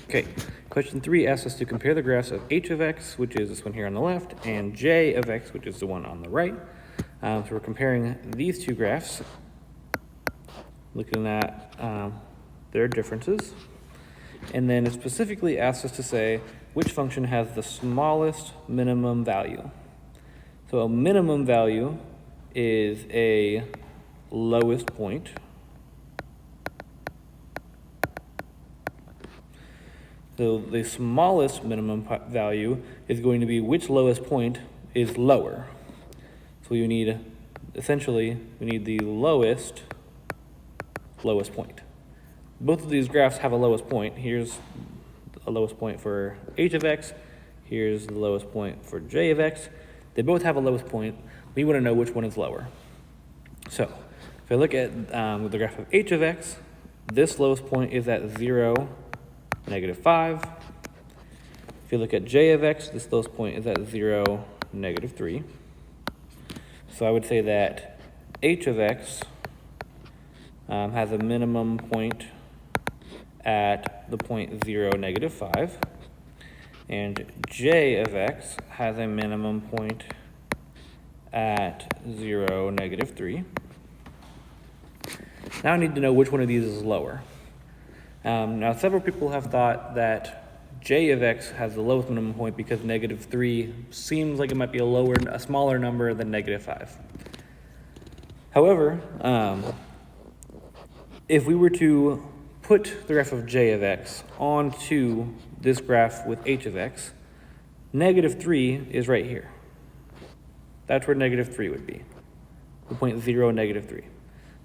Okay, question 3 asks us to compare the graphs of h of x, which is this one here on the left, and j of x, which is the one on the right. So we're comparing these two graphs, looking at their differences. And then it specifically asks us to say which function has the smallest minimum value. So a minimum value is a lowest point. So the smallest minimum value is going to be which lowest point is lower. So you need, essentially, we need the lowest point. Both of these graphs have a lowest point. Here's a lowest point for h of x. Here's the lowest point for j of x. They both have a lowest point. We want to know which one is lower. So if I look at the graph of h of x, this lowest point is at 0, -5. If you look at j of x, this lowest point is at 0, -3. So I would say that h of x has a minimum point at the point 0, -5, and j of x has a minimum point at 0, -3. Now I need to know which one of these is lower. Now several people have thought that j of x has the lowest minimum point because -3 seems like it might be a smaller number than -5. However, if we were to put the graph of j of x onto this graph with h of x, -3 is right here. That's where -3 would be, the point 0, -3.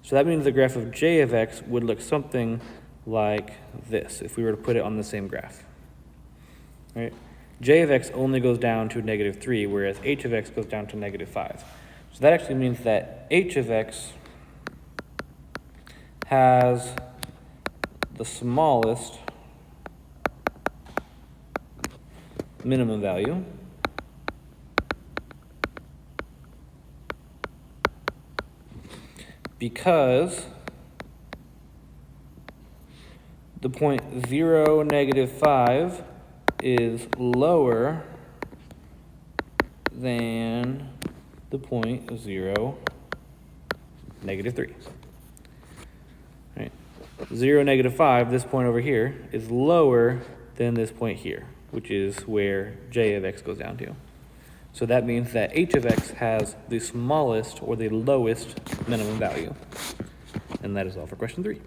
So that means the graph of j of x would look something like this if we were to put it on the same graph. Right? J of x only goes down to -3, whereas h of x goes down to -5. So that actually means that h of x has the smallest minimum value because the point 0, -5 is lower than the point 0, -3. Right? 0, -5, this point over here, is lower than this point here, which is where j of x goes down to. So that means that h of x has the smallest or the lowest minimum value. And that is all for question 3.